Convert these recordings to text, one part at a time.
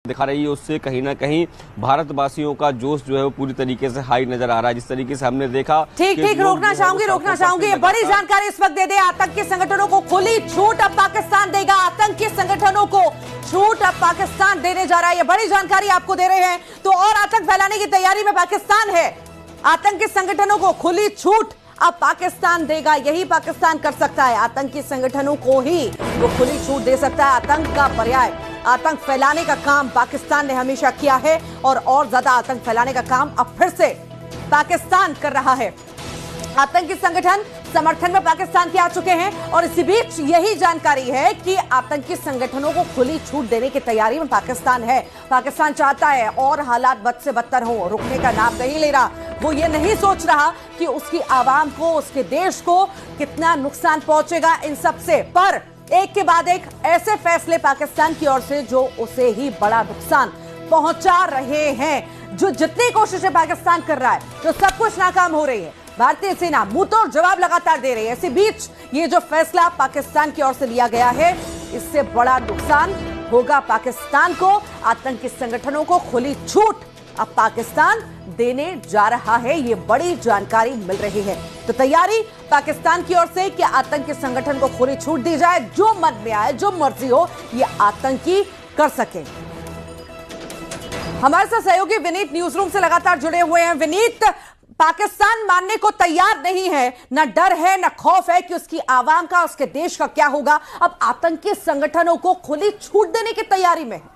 दिखा रही है उससे कहीं ना कहीं भारतवासियों का जोश जो है वो पूरी तरीके से हाई नजर आ रहा है। जिस तरीके से हमने देखा ठीक रोकना चाहूंगी ये बड़ी जानकारी इस वक्त दे दे। आतंकी संगठनों को खुली छूट अब पाकिस्तान देगा। आतंकी संगठनों को छूट अब पाकिस्तान देने जा रहा है, ये बड़ी जानकारी आपको दे रहे हैं। तो और आतंक फैलाने की तैयारी में पाकिस्तान है। आतंकी संगठनों को खुली छूट अब पाकिस्तान देगा, यही पाकिस्तान कर सकता है। आतंकी संगठनों को ही वो खुली छूट दे सकता है। आतंक का पर्याय आतंक फैलाने का काम पाकिस्तान ने हमेशा किया है और ज्यादा आतंक फैलाने का काम अब फिर से पाकिस्तान कर रहा है। आतंकी संगठन समर्थन में पाकिस्तान के आ चुके हैं और इसी बीच यही जानकारी है कि आतंकी संगठनों को खुली छूट देने की तैयारी में पाकिस्तान है। पाकिस्तान चाहता है और हालात बद से बदतर हो, रुकने का नाम नहीं ले रहा। वो ये नहीं सोच रहा कि उसकी आवाम को, उसके देश को कितना नुकसान पहुंचेगा इन सब से, पर एक के बाद एक ऐसे फैसले पाकिस्तान की ओर से जो उसे ही बड़ा नुकसान पहुंचा रहे हैं। जो जितनी कोशिशें पाकिस्तान कर रहा है तो सब कुछ नाकाम हो रही है। भारतीय सेना मुंहतोड़ जवाब लगातार दे रही है। इसी बीच ये जो फैसला पाकिस्तान की ओर से लिया गया है, इससे बड़ा नुकसान होगा पाकिस्तान को। आतंकी संगठनों को खुली छूट अब पाकिस्तान देने जा रहा है, ये बड़ी जानकारी मिल रही है। तो तैयारी पाकिस्तान की ओर से कि आतंकी संगठन को खुली छूट दी जाए, जो मन में आए, जो मर्जी हो, ये आतंकी कर सके। हमारे साथ सहयोगी विनीत न्यूज रूम से लगातार जुड़े हुए हैं। विनीत, पाकिस्तान मानने को तैयार नहीं है, न डर है न खौफ है कि उसकी आवाम का, उसके देश का क्या होगा। अब आतंकी संगठनों को खुली छूट देने की तैयारी में है।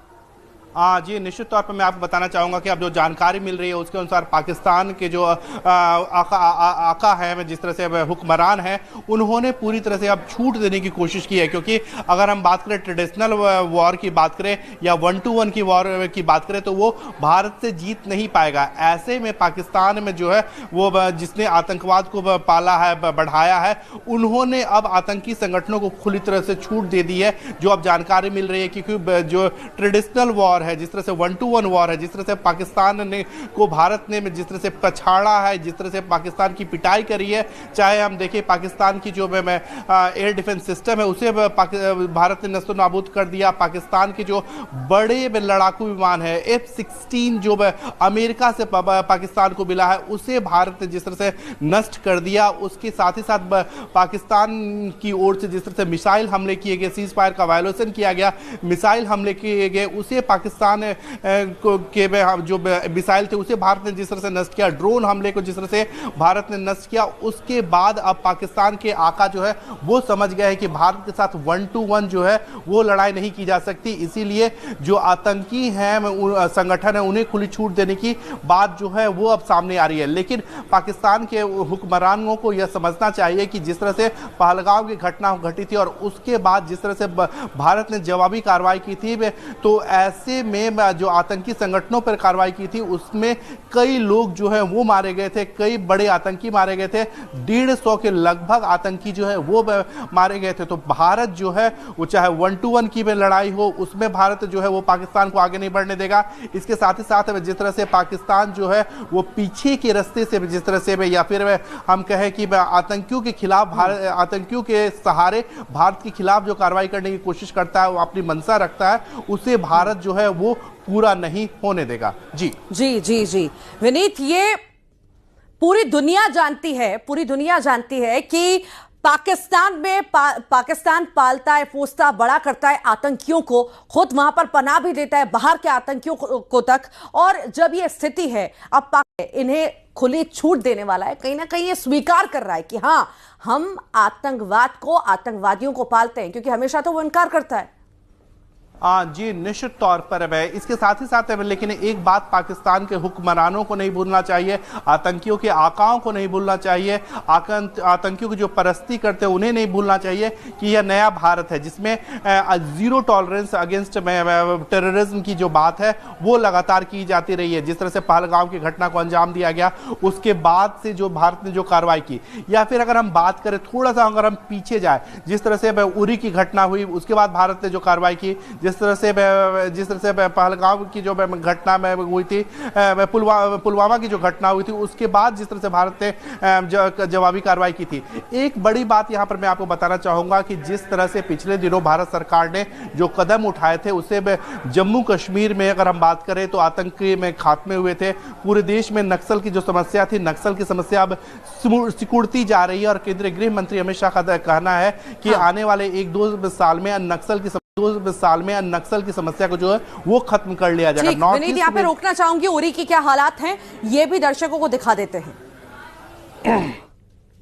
जी, निश्चित तौर पर मैं आपको बताना चाहूँगा कि अब जो जानकारी मिल रही है उसके अनुसार पाकिस्तान के जो आका है, जिस तरह से हुक्मरान है, उन्होंने पूरी तरह से अब छूट देने की कोशिश की है। क्योंकि अगर हम बात करें ट्रेडिशनल वॉर की बात करें या 1-to-1 की वॉर की बात करें तो वो भारत से जीत नहीं पाएगा। ऐसे में पाकिस्तान में जो है वो जिसने आतंकवाद को पाला है, बढ़ाया है, उन्होंने अब आतंकी संगठनों को खुली तरह से छूट दे दी है। जो अब जानकारी मिल रही है क्योंकि जो ट्रेडिशनल वॉर है, जिस तरह से 1-to-1 वॉर है, जिस तरह से पाकिस्तान ने को भारत ने जिस तरह से पछाड़ा है, जिस तरह से पाकिस्तान की पिटाई करी है, चाहे हम देखें पाकिस्तान की जो एयर डिफेंस सिस्टम है उसे भारत ने नस्तो नाबूद कर दिया। पाकिस्तान के जो बड़े लड़ाकू विमान है F-16 जो अमेरिका से पाकिस्तान को मिला है, उसे भारत ने जिस तरह से नष्ट कर दिया। उसके साथ ही साथ पाकिस्तान की ओर से जिस तरह से मिसाइल हमले किए गए, सीज फायर का वायोलेशन किया गया, मिसाइल हमले किए गए, उसे पाकिस्तान के जो मिसाइल थे उसे भारत ने जिस तरह से नष्ट किया, ड्रोन हमले को जिस तरह से भारत ने नष्ट किया। उसके बाद अब पाकिस्तान के आका जो है वो समझ गए हैं कि भारत के साथ 1-to-1 जो है वो लड़ाई नहीं की जा सकती। इसीलिए जो आतंकी हैं संगठन है उन्हें खुली छूट देने की बात जो है वो अब सामने आ रही है। लेकिन पाकिस्तान के हुक्मरानों को यह समझना चाहिए कि जिस तरह से पहलगाम की घटना घटी थी और उसके बाद जिस तरह से भारत ने जवाबी कार्रवाई की थी, तो ऐसे में जो आतंकी संगठनों पर कार्रवाई की थी उसमें कई लोग जो है वो मारे गए थे, कई बड़े आतंकी मारे गए थे, 150 के लगभग आतंकी जो है वो मारे गए थे। तो भारत जो है वो चाहे 1-to-1 की लड़ाई हो उसमें भारत जो है वो पाकिस्तान को आगे नहीं बढ़ने देगा। इसके साथ ही साथ जिस तरह से पाकिस्तान जो है वो पीछे के रास्ते से जिस तरह से या फिर हम कहें कि आतंकियों के खिलाफ, आतंकियों के सहारे भारत के खिलाफ जो कार्रवाई करने की कोशिश करता है, वो अपनी मंशा रखता है, उसे भारत जो है वो पूरा नहीं होने देगा। जी जी जी जी विनीत, ये पूरी दुनिया जानती है कि पाकिस्तान में पाकिस्तान पालता है, पोसता, बड़ा करता है आतंकियों को, खुद वहां पर पनाह भी देता है बाहर के आतंकियों को तक। और जब ये स्थिति है, अब इन्हें खुली छूट देने वाला है, कहीं ना कहीं ये स्वीकार कर रहा है कि हाँ, हम आतंकवाद को, आतंकवादियों को पालते हैं, क्योंकि हमेशा तो वो इनकार करता है। जी, निश्चित तौर पर है। इसके साथ ही साथ है, लेकिन एक बात पाकिस्तान के हुक्मरानों को नहीं भूलना चाहिए, आतंकियों के आकाओं को नहीं भूलना चाहिए, आतंकियों की जो परस्ती करते हैं उन्हें नहीं भूलना चाहिए कि यह नया भारत है जिसमें जीरो टॉलरेंस अगेंस्ट टेररिज्म की जो बात है वो लगातार की जाती रही है। जिस तरह से पहलगाम की घटना को अंजाम दिया गया, उसके बाद से जो भारत ने जो कार्रवाई की, या फिर अगर हम बात करें थोड़ा सा, अगर हम पीछे जाए, जिस तरह से उरी की घटना हुई, उसके बाद भारत ने जो कार्रवाई की, जिस तरह से पहलगाम की जो घटना में हुई थी, पुलवामा की जो घटना हुई थी, उसके बाद जिस तरह से भारत ने जवाबी कार्रवाई की थी। एक बड़ी बात यहां पर मैं आपको बताना चाहूंगा कि जिस तरह से पिछले दिनों भारत सरकार ने जो कदम उठाए थे, उससे जम्मू कश्मीर में अगर हम बात करें तो आतंकी में खात्मे हुए थे। पूरे देश में नक्सल की जो समस्या थी, नक्सल की समस्या अब सिकुड़ती जा रही है और केंद्रीय गृह मंत्री अमित शाह का कहना है कि आने वाले 1-2 साल में नक्सल की समस्या को जो है वो खत्म कर लिया जाएगा। विनीत, यहाँ पे रोकना चाहूंगी, उरी की क्या हालात हैं ये भी दर्शकों को दिखा देते हैं।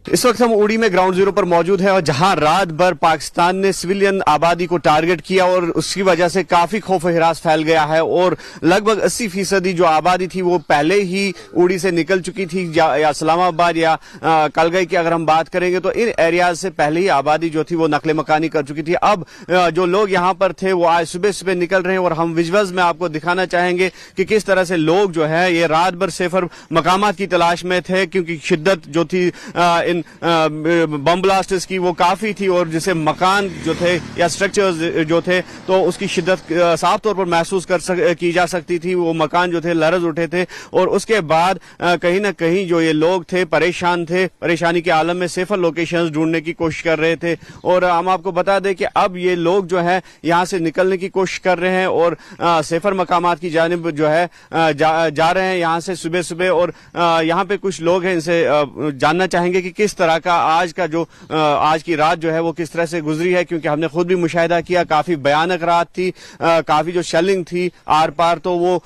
इस वक्त हम उड़ी में ग्राउंड जीरो पर मौजूद हैं और जहां रात भर पाकिस्तान ने सिविलियन आबादी को टारगेट किया और उसकी वजह से काफी खौफ हिरास फैल गया है और लगभग 80% जो आबादी थी वो पहले ही उड़ी से निकल चुकी थी, या इस्लामाबाद या कलगई की अगर हम बात करेंगे तो इन एरियाज से पहले ही आबादी जो थी वो नकले मकानी कर चुकी थी। अब जो लोग यहाँ पर थे वो आज सुबह सुबह निकल रहे हैं और हम विजुअल्स में आपको दिखाना चाहेंगे कि किस तरह से लोग जो है ये रात भर सेफर मकामात की तलाश में थे, क्योंकि शिद्दत जो थी बम ब्लास्टर्स की वो काफी थी और जिसे मकान जो थे या स्ट्रक्चर्स जो थे तो उसकी शिद्दत साफ तौर पर महसूस की जा सकती थी। वो मकान जो थे लरज उठे थे और उसके बाद कहीं ना कहीं जो ये लोग थे परेशान थे, परेशानी के आलम में सेफर लोकेशंस ढूंढने की कोशिश कर रहे थे। और हम आपको बता दें कि अब ये लोग जो है यहाँ से निकलने की कोशिश कर रहे हैं और सेफर मकामात की जानिब जो है जा रहे हैं यहाँ से सुबह सुबह। और यहाँ पे कुछ लोग हैं, इनसे जानना चाहेंगे कि किस तरह का आज की रात जो है वो किस तरह से गुजरी है, क्योंकि हमने खुद भी मुशाहिदा किया, काफी भयानक रात थी, काफी जो शेलिंग थी आर पार, तो वो